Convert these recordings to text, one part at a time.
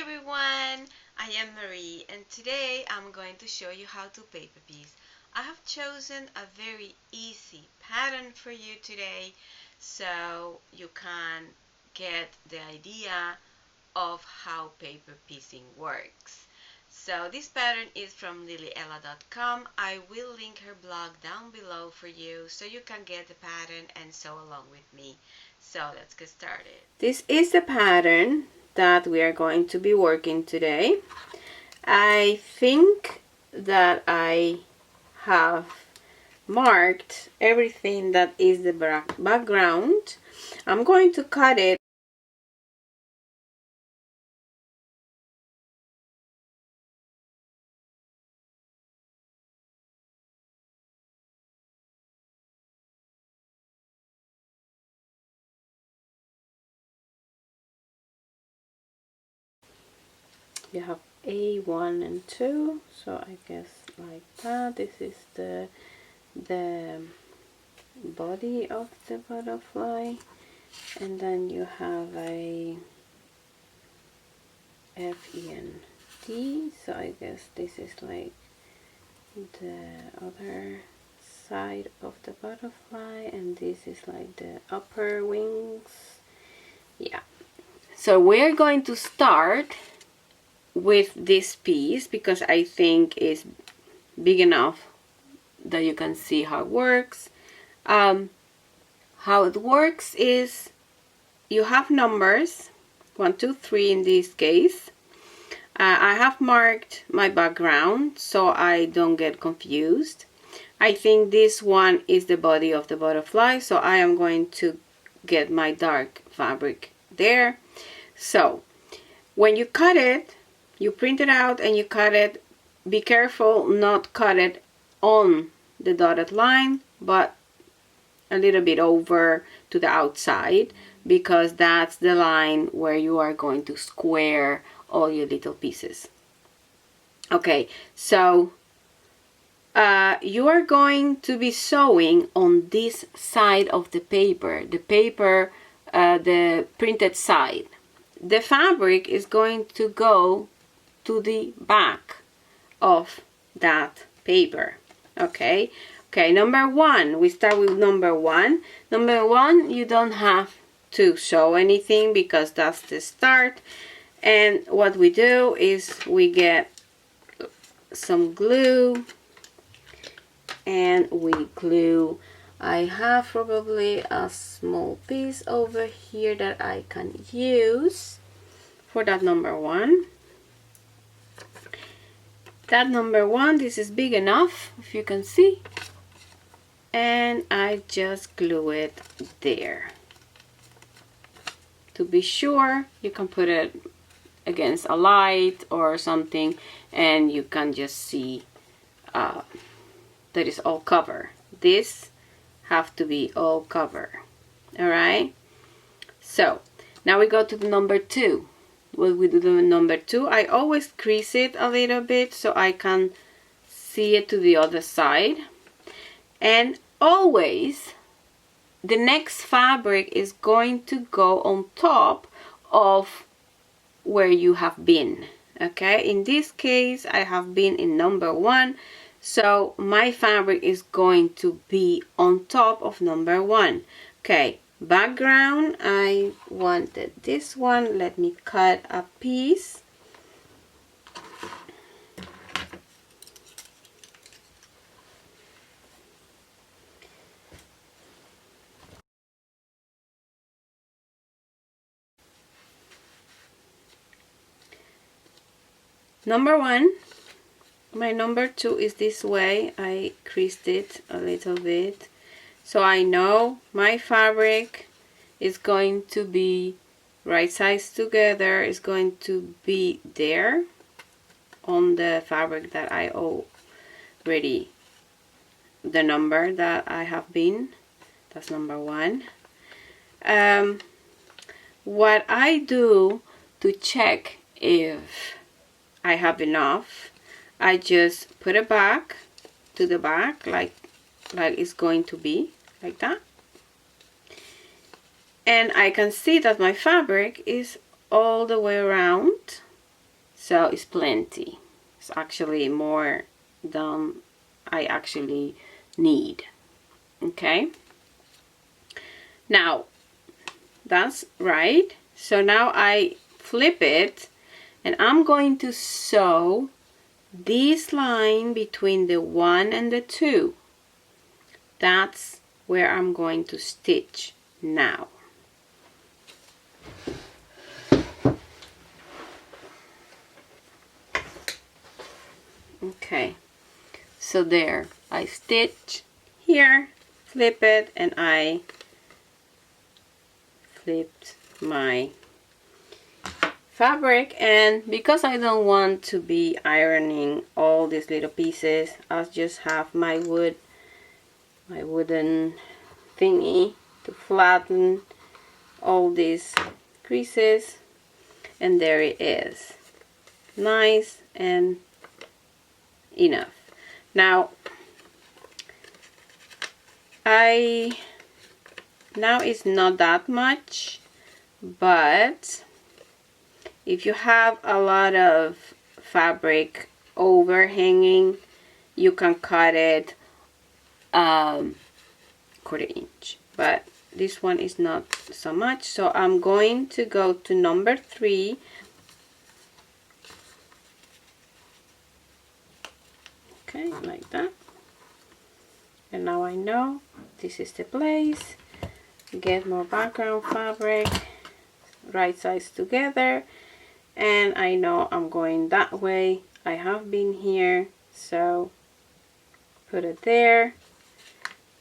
everyone, I am Marie and today I'm going to show you how to paper piece. I have chosen a very easy pattern for you today so you can get the idea of how paper piecing works. So this pattern is from lilyella.com. I will link her blog down below for you so you can get the pattern and sew along with me. So let's get started. This is the pattern that we are going to be working today. I think that I have marked everything that is the background. I'm going to cut it . You have A1 and 2, so I guess like that. This is the body of the butterfly, and then you have a F, E, and D, so I guess this is like the other side of the butterfly, and this is like the upper wings. Yeah, so we're going to start with this piece because I think it's big enough that you can see how it works. How it works is you have numbers 1, 2, 3 in this case. I have marked my background so I don't get confused. I think this one is the body of the butterfly, so I am going to get my dark fabric there. So when you cut it, you print it out and you cut it. Be careful not cut it on the dotted line, but a little bit over to the outside, because that's the line where you are going to square all your little pieces. Okay, so you are going to be sewing on this side of the paper, the printed side. The fabric is going to go to the back of that paper. Okay, number 1, we start with number 1. Number 1, you don't have to sew anything because that's the start. And what we do is we get some glue and we glue. I have probably a small piece over here that I can use for that number 1. That number 1, this is big enough, if you can see, and I just glue it there. To be sure, you can put it against a light or something and you can just see that it's all covered. This have to be all covered. Alright, so now we go to the number 2. What we do with number 2, I always crease it a little bit so I can see it to the other side. And always the next fabric is going to go on top of where you have been. Okay, in this case I have been in number 1, so my fabric is going to be on top of number 1. Okay, background, I wanted this one. Let me cut a piece. Number 1, my number 2 is this way. I creased it a little bit so I know my fabric is going to be right sides together, is going to be there on the fabric that I already, the number that I have been, that's number 1. What I do to check if I have enough, I just put it back to the back like it's going to be like that, and I can see that my fabric is all the way around. so it's plenty. It's actually more than I actually need. Okay, now that's right. So now I flip it, and I'm going to sew this line between the 1 and the 2. That's where I'm going to stitch now. Okay, so there, I stitch here, flip it, and I flipped my fabric. And because I don't want to be ironing all these little pieces, I'll just have my wooden thingy to flatten all these creases, and there it is, nice and enough. Now it's not that much, but if you have a lot of fabric overhanging, you can cut it 1/4 inch, but this one is not so much, so I'm going to go to number 3. Okay, like that. And now I know this is the place. Get more background fabric, right sides together, and I know I'm going that way. I have been here, so put it there.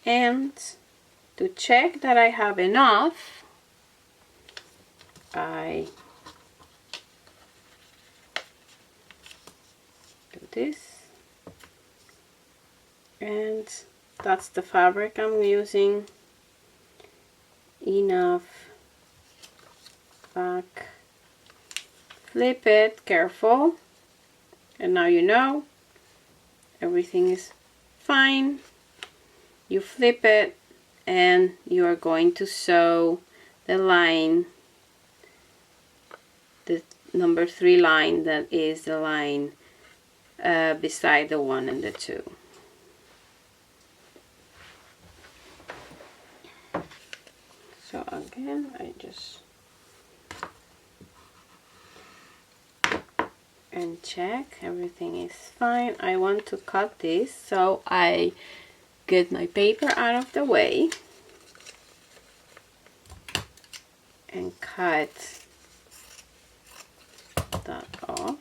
And to check that I have enough, I do this, and that's the fabric I'm using. Enough. Back, flip it, careful, and now you know everything is fine. You flip it, and you are going to sew the line, the number 3 line, that is the line beside the 1 and the 2. So again, I just and check everything is fine. I want to cut this, so I get my paper out of the way and cut that off.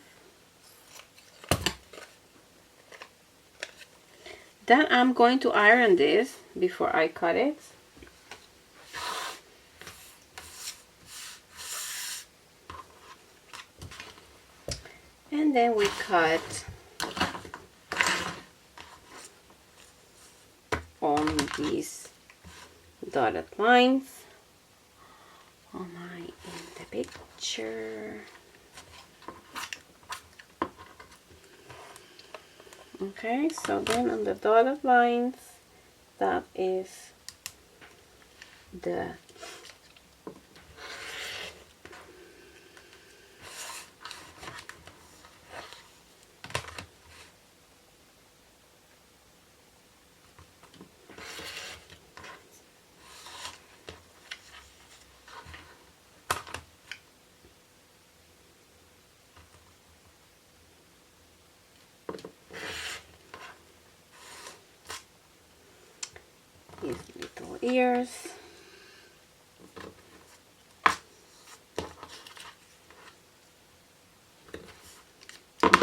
Then I'm going to iron this before I cut it. And then we cut on these dotted lines. Am I in the picture? Okay, so then on the dotted lines, that is the these little ears.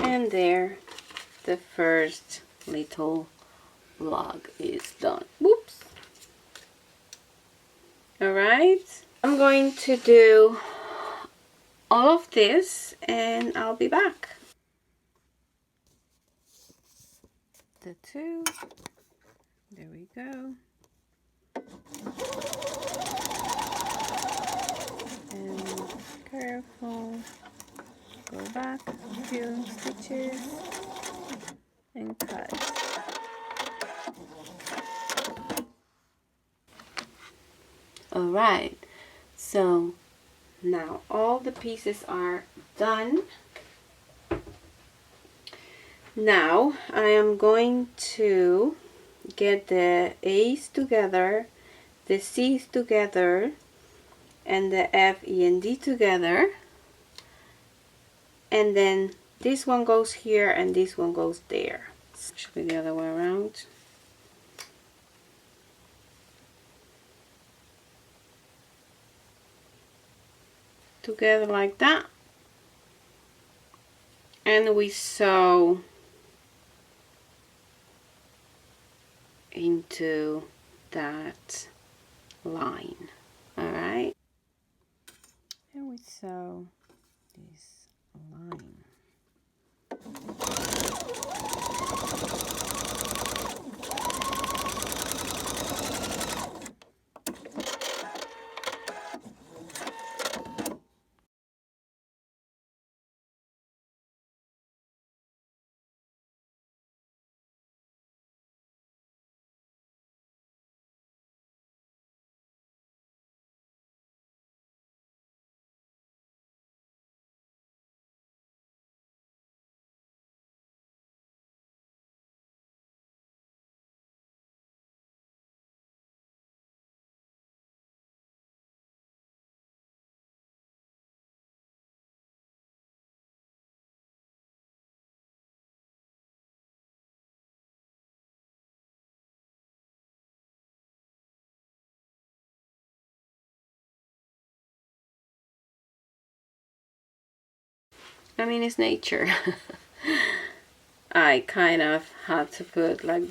And there, the first little log is done. Whoops. Alright, I'm going to do all of this and I'll be back. The 2, there we go. And careful, go back a few stitches and cut. Alright, so now all the pieces are done. Now I am going to get the A's together, the C's together, and the F, E, and D together, and then this one goes here and this one goes there. Should be the other way around. Together like that, and we sew into that line. All right, and we sew this line. I mean, it's nature. I kind of had to put like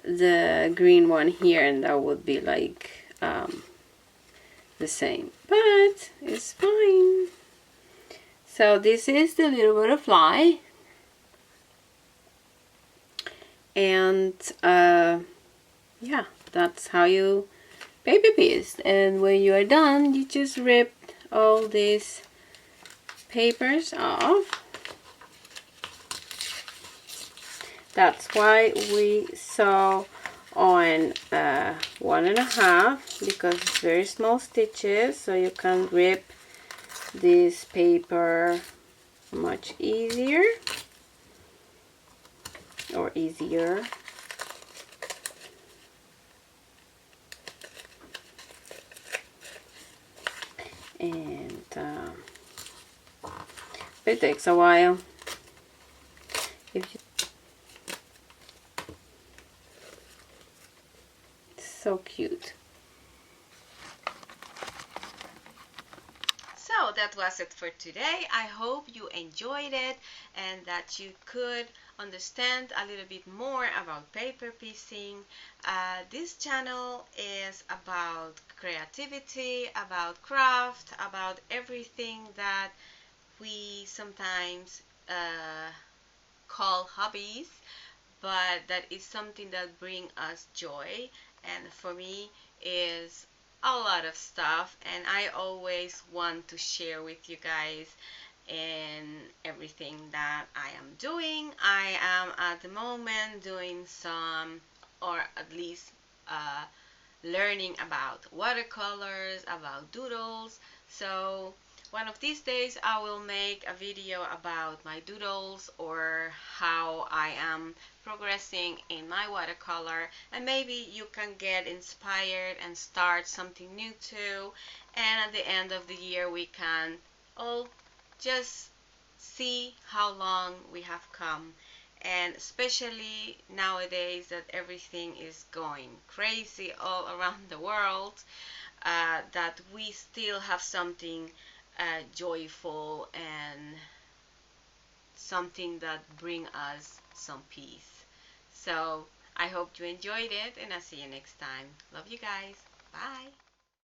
the green one here, and that would be like the same, but it's fine. So this is the little butterfly, and yeah, that's how you paper piece. And when you are done, you just rip all these papers off. That's why we sew on 1.5, because it's very small stitches, so you can rip this paper much easier, or easier. And it takes a while. If you So cute. So that was it for today. I hope you enjoyed it and that you could understand a little bit more about paper piecing. This channel is about creativity, about craft, about everything that we sometimes call hobbies, but that is something that bring us joy, and for me is a lot of stuff, and I always want to share with you guys in everything that I am doing. I am at the moment doing some, or at least learning about watercolors, about doodles. So one of these days I will make a video about my doodles, or how I am progressing in my watercolor, and maybe you can get inspired and start something new too. And at the end of the year we can all just see how long we have come, and especially nowadays that everything is going crazy all around the world, that we still have something joyful and something that bring us some peace. So I hope you enjoyed it, and I'll see you next time. Love you guys. Bye.